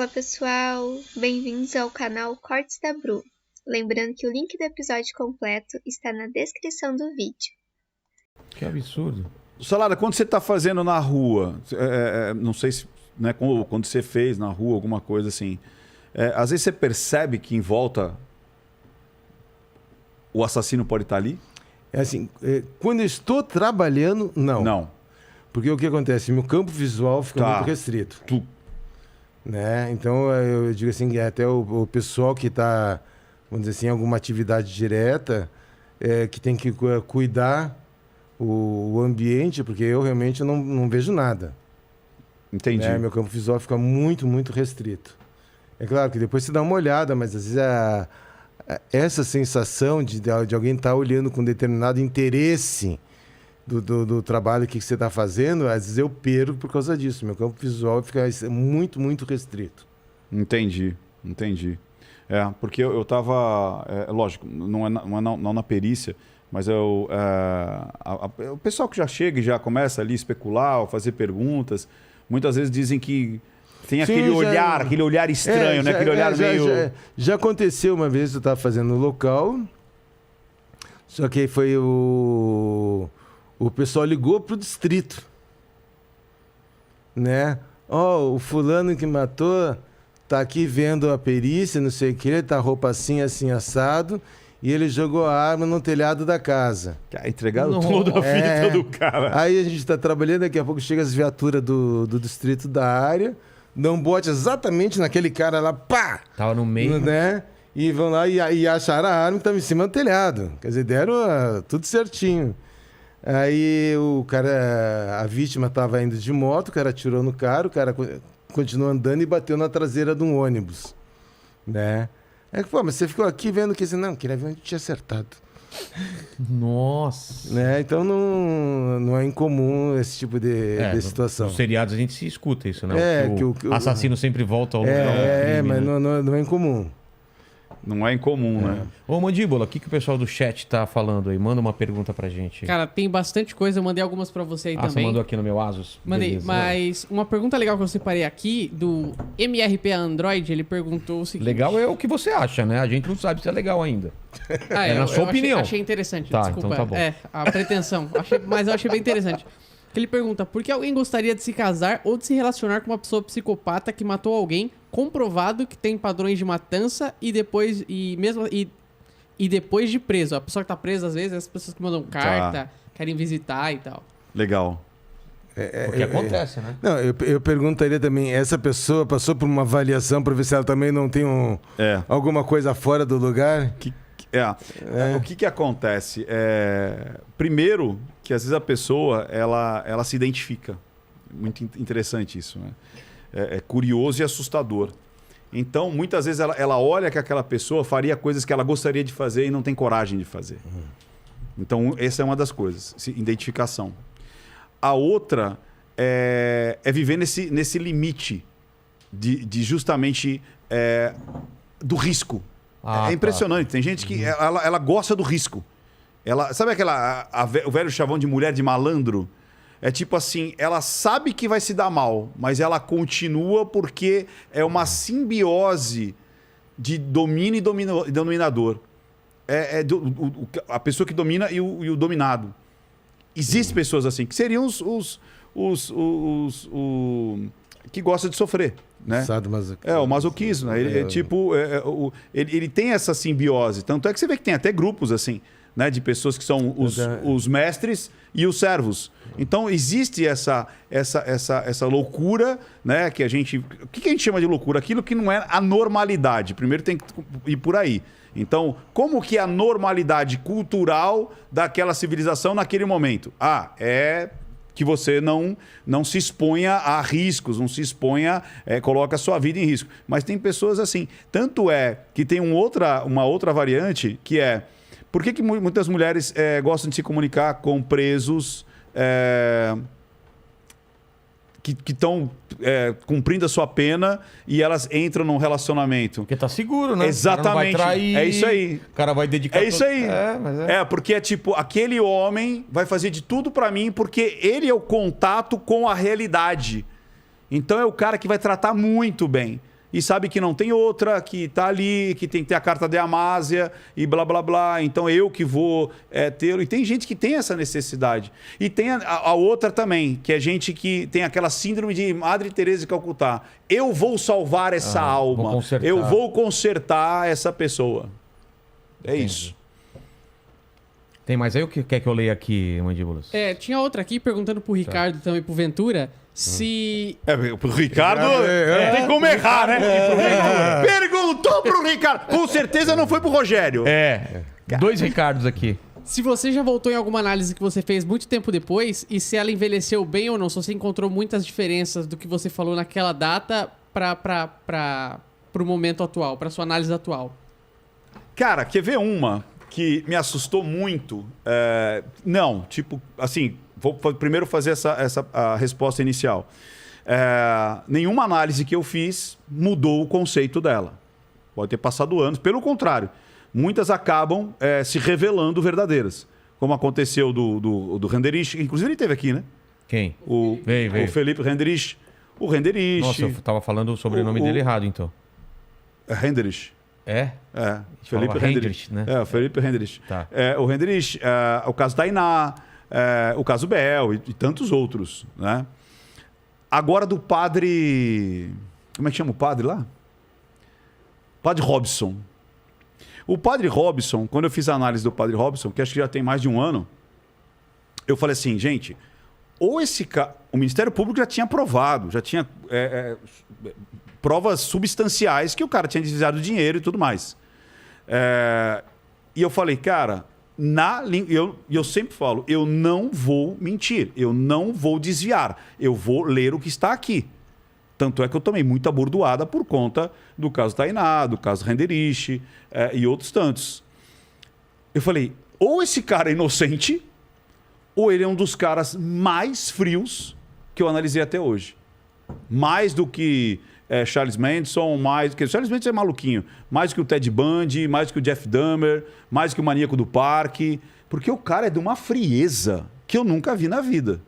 Fala pessoal, bem-vindos ao canal Cortes da Bru. Lembrando que o link do episódio completo está na descrição do vídeo. Que absurdo. Salara, quando você está fazendo na rua, não sei se quando você fez na rua alguma coisa assim, às vezes você percebe que em volta o assassino pode estar ali? É assim, quando eu estou trabalhando, não. Não. Porque o que acontece? Meu campo visual fica muito restrito. Né? Então, eu digo assim, até o pessoal que está, vamos dizer assim, em alguma atividade direta, que tem que cuidar o ambiente, porque eu realmente não vejo nada. Entendi. Né? Meu campo visual fica muito, muito restrito. É claro que depois você dá uma olhada, mas às vezes essa sensação de alguém estar olhando com determinado interesse do trabalho que você está fazendo, às vezes eu perco por causa disso. Meu campo visual fica muito, muito restrito. Entendi. Porque eu estava... lógico, não na perícia, mas o pessoal que já chega e já começa ali a especular, ou fazer perguntas, muitas vezes dizem que tem aquele olhar estranho, né? Aquele olhar meio... Já aconteceu uma vez, eu estava fazendo no local, só que foi o pessoal ligou pro distrito, né? O fulano que matou tá aqui vendo a perícia, não sei o que, ele tá roupa assim, assim, assado, e ele jogou a arma no telhado da casa. Entregaram toda a fita do cara. Aí a gente tá trabalhando, daqui a pouco chega as viaturas do distrito da área, dão bote exatamente naquele cara lá, pá! Tava no meio. Né? E vão lá e acharam a arma que estava em cima do telhado. Quer dizer, deram tudo certinho. Aí a vítima estava indo de moto, o cara atirou no cara, o cara continuou andando e bateu na traseira de um ônibus. Né? Mas você ficou aqui vendo que... Não, queria ver onde tinha acertado. Nossa. Né? Então não é incomum esse tipo de situação. Nos seriados a gente se escuta isso, né? O assassino sempre volta ao lugar. Mas não é incomum. Não é incomum, né? Ô, Mandíbula, o que o pessoal do chat tá falando aí? Manda uma pergunta pra gente. Cara, tem bastante coisa. Eu mandei algumas pra você aí também. Você mandou aqui no meu Asus? Mandei, beleza, mas uma pergunta legal que eu separei aqui, do MRP Android, ele perguntou o seguinte... Legal é o que você acha, né? A gente não sabe se é legal ainda. Na sua opinião. Achei interessante, tá, desculpa. Então tá bom. A pretensão. Mas eu achei bem interessante. Ele pergunta, por que alguém gostaria de se casar ou de se relacionar com uma pessoa psicopata que matou alguém, comprovado que tem padrões de matança e depois de preso? A pessoa que tá presa, às vezes, é as pessoas que mandam carta, querem visitar e tal. Legal. Porque acontece, né? Não, eu perguntaria também, essa pessoa passou por uma avaliação para ver se ela também não tem alguma coisa fora do lugar? O que acontece? Primeiro, que às vezes a pessoa ela se identifica. Muito interessante isso, né? É curioso e assustador. Então, muitas vezes ela olha que aquela pessoa faria coisas que ela gostaria de fazer e não tem coragem de fazer. Então, essa é uma das coisas, identificação. A outra é viver nesse limite de justamente do risco. É impressionante. Tem gente que ela gosta do risco. Sabe o velho chavão de mulher de malandro? É tipo assim, ela sabe que vai se dar mal, mas ela continua porque é uma simbiose de domínio e dominador. A pessoa que domina e o dominado. Existem pessoas assim, que seriam os que gostam de sofrer. Né? O masoquismo. Né? Ele tem essa simbiose. Tanto é que você vê que tem até grupos assim, né, de pessoas que são os mestres e os servos. Então existe essa loucura, né, que a gente... O que a gente chama de loucura? Aquilo que não é a normalidade. Primeiro tem que ir por aí. Então, como que é a normalidade cultural daquela civilização naquele momento? Que você não se exponha a riscos, não se exponha, coloca a sua vida em risco. Mas tem pessoas assim. Tanto é que tem uma outra variante que é... Por que muitas mulheres gostam de se comunicar com presos que estão cumprindo a sua pena e elas entram num relacionamento? Porque tá seguro, né? Exatamente. O cara não vai trair, é isso aí. O cara vai dedicar... É isso aí. Porque é tipo, aquele homem vai fazer de tudo pra mim porque ele é o contato com a realidade. Então é o cara que vai tratar muito bem. e sabe que não tem outra, que tá ali, que tem que ter a carta de Amásia e blá, blá, blá. Então eu que vou tê-lo. E tem gente que tem essa necessidade. E tem a outra também, que é gente que tem aquela síndrome de Madre Teresa de Calcutá. Eu vou salvar essa alma. Eu vou consertar essa pessoa. Entendi. Isso. Tem mais aí o que quer que eu leia aqui, Mandíbulas? Tinha outra aqui perguntando pro Ricardo também, pro Ventura, se... Pro Ricardo, tem como errar, né? Perguntou pro Ricardo. Com certeza não foi pro Rogério. 2 Ricardos aqui. Se você já voltou em alguma análise que você fez muito tempo depois e se ela envelheceu bem ou não, se você encontrou muitas diferenças do que você falou naquela data pro momento atual, pra sua análise atual. Cara, quer ver uma que me assustou muito? Não, tipo, assim, vou primeiro fazer a resposta inicial. Nenhuma análise que eu fiz mudou o conceito dela. Pode ter passado anos. Pelo contrário, muitas acabam se revelando verdadeiras. Como aconteceu do Renderich. Inclusive ele teve aqui, né? Quem? Veio. O Felipe Renderich. O Renderich. Nossa, eu tava falando o sobrenome dele errado, então. Renderich. Felipe Renderich, né? O Felipe Renderich. Tá. O Renderich, o caso Tainá, o caso Bel e tantos outros, né? Agora do padre... Como é que chama o padre lá? Padre Robson. O padre Robson, quando eu fiz a análise do padre Robson, que acho que já tem mais de um ano, eu falei assim, gente, ou o Ministério Público já tinha provado, já tinha provas substanciais que o cara tinha desviado dinheiro e tudo mais. E eu falei, cara, eu sempre falo, eu não vou mentir, eu não vou desviar, eu vou ler o que está aqui. Tanto é que eu tomei muita bordoada por conta do caso Tainá, do caso Renderich e outros tantos. Eu falei, ou esse cara é inocente, ou ele é um dos caras mais frios que eu analisei até hoje. Mais do que Charles Manson, porque Charles Manson é maluquinho, mais que o Ted Bundy, mais que o Jeff Dahmer, mais que o Maníaco do Parque, porque o cara é de uma frieza que eu nunca vi na vida.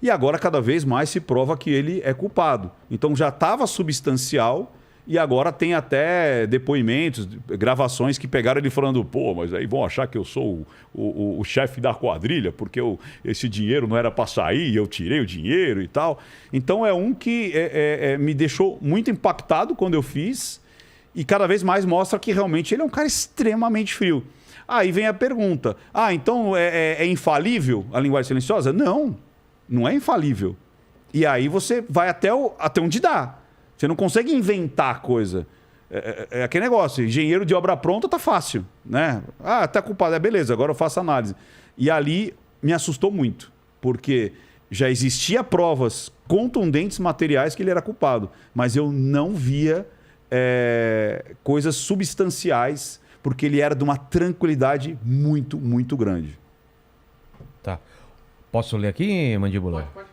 E agora cada vez mais se prova que ele é culpado. Então já estava substancial e agora tem até depoimentos, gravações que pegaram ele falando, pô, mas aí vão achar que eu sou o chefe da quadrilha, porque esse dinheiro não era para sair, eu tirei o dinheiro e tal. Então é um que me deixou muito impactado quando eu fiz e cada vez mais mostra que realmente ele é um cara extremamente frio. Aí vem a pergunta, então é infalível a linguagem silenciosa? Não é infalível. E aí você vai até onde dá. Você não consegue inventar coisa. É aquele negócio, engenheiro de obra pronta tá fácil, né? Tá culpado, beleza, agora eu faço análise. E ali me assustou muito, porque já existia provas contundentes materiais que ele era culpado, mas eu não via coisas substanciais, porque ele era de uma tranquilidade muito, muito grande. Tá. Posso ler aqui, Mandíbula? Pode.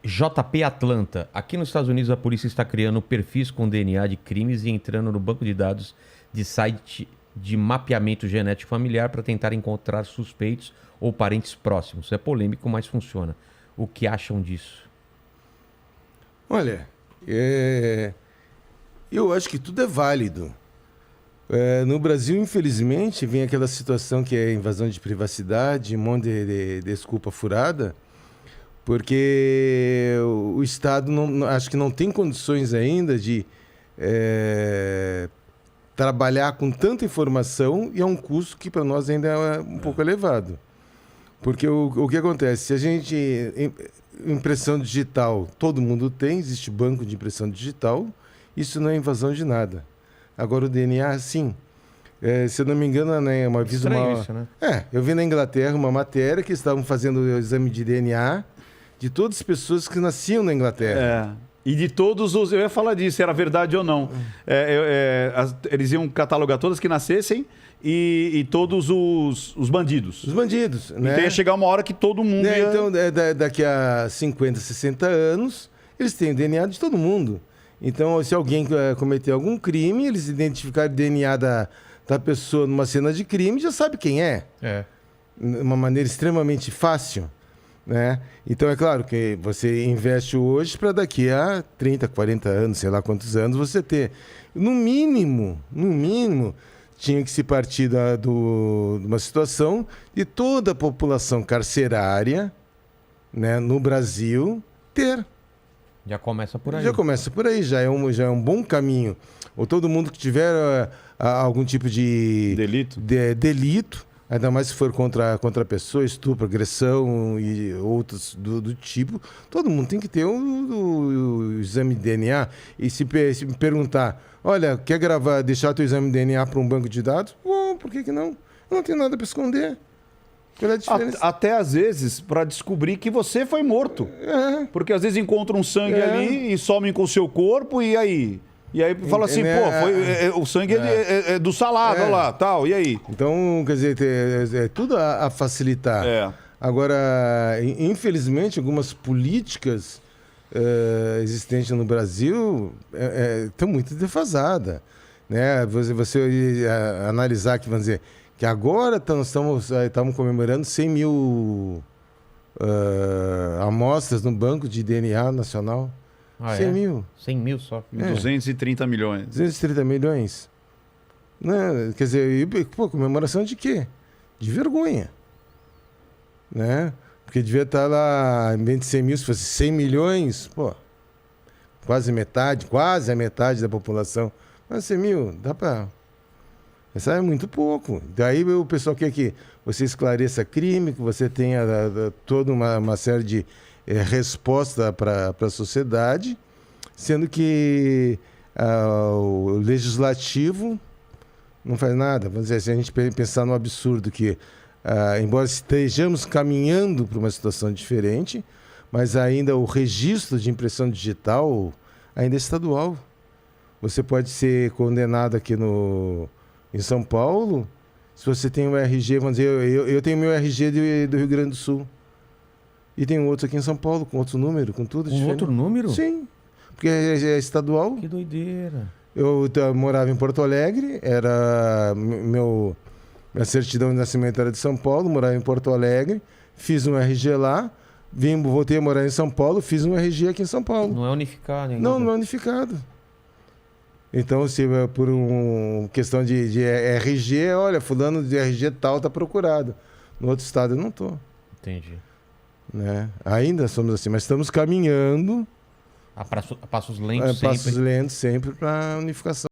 JP Atlanta. Aqui nos Estados Unidos a polícia está criando perfis com DNA de crimes e entrando no banco de dados de site de mapeamento genético familiar para tentar encontrar suspeitos ou parentes próximos. É polêmico, mas funciona. O que acham disso? Olha, eu acho que tudo é válido. No Brasil, infelizmente, vem aquela situação que é invasão de privacidade, um monte de desculpa furada, porque o Estado acho que não tem condições ainda de trabalhar com tanta informação e é um custo que para nós ainda é um pouco elevado. Porque o que acontece? Se a gente... Impressão digital, todo mundo tem, existe banco de impressão digital, isso não é invasão de nada. Agora o DNA, sim. Se eu não me engano, né, uma vez isso, né? eu vi na Inglaterra uma matéria que estavam fazendo o exame de DNA de todas as pessoas que nasciam na Inglaterra. E de todos os... Eu ia falar disso, era verdade ou não. Eles iam catalogar todas que nascessem e todos os bandidos. Os bandidos, né? Então ia chegar uma hora que todo mundo ia... Então, daqui a 50, 60 anos, eles têm o DNA de todo mundo. Então, se alguém cometer algum crime, eles identificarem o DNA da pessoa numa cena de crime, já sabe quem é. De uma maneira extremamente fácil. né? Então é claro que você investe hoje para daqui a 30, 40 anos, sei lá quantos anos você ter. No mínimo, tinha que se partir de uma situação de toda a população carcerária, né, no Brasil ter. Já começa por aí. Já começa por aí, já é um bom caminho. Ou todo mundo que tiver algum tipo de delito, ainda mais se for contra a pessoa, estupro, agressão e outros do tipo, todo mundo tem que ter o exame de DNA. E se me perguntar, olha, quer deixar teu exame de DNA para um banco de dados? Bom, por que não? Eu não tenho nada para esconder. Qual é a diferença? Até às vezes para descobrir que você foi morto. Porque às vezes encontram um sangue ali e somem com o seu corpo e aí? E aí fala assim, pô, o sangue é do salado, olha lá, tal, e aí? Então, quer dizer, é tudo a facilitar. Agora, infelizmente, algumas políticas existentes no Brasil estão muito defasadas. Né? Você analisar aqui, vamos dizer, que agora estamos comemorando 100 mil amostras no Banco de DNA Nacional. 100 mil. 100 mil só. 230 milhões. 230 milhões. Né? Quer dizer, comemoração de quê? De vergonha. Né? Porque devia estar lá, em vez de 100 mil, se fosse 100 milhões, pô, quase a metade da população. Mas 100 mil, dá para... Isso é muito pouco. Daí o pessoal quer que você esclareça crime, que você tenha toda uma série de resposta para a sociedade, sendo que o legislativo não faz nada. Vamos dizer, se a gente pensar no absurdo que, embora estejamos caminhando para uma situação diferente, mas ainda o registro de impressão digital ainda é estadual. Você pode ser condenado aqui em São Paulo, se você tem um RG, vamos dizer, eu tenho meu RG do Rio Grande do Sul. E tem outro aqui em São Paulo, com outro número, com tudo diferente. Outro número? Sim, porque é estadual. Que doideira. Eu morava em Porto Alegre, minha certidão de nascimento era de São Paulo, morava em Porto Alegre, fiz um RG lá, voltei a morar em São Paulo, fiz um RG aqui em São Paulo. Não é unificado ainda? Não é unificado. Então, se por uma questão de RG, olha, fulano de RG tal está procurado. No outro estado eu não estou. Entendi. Né? Ainda somos assim, mas estamos caminhando a passos lentos passos lentos sempre para a unificação.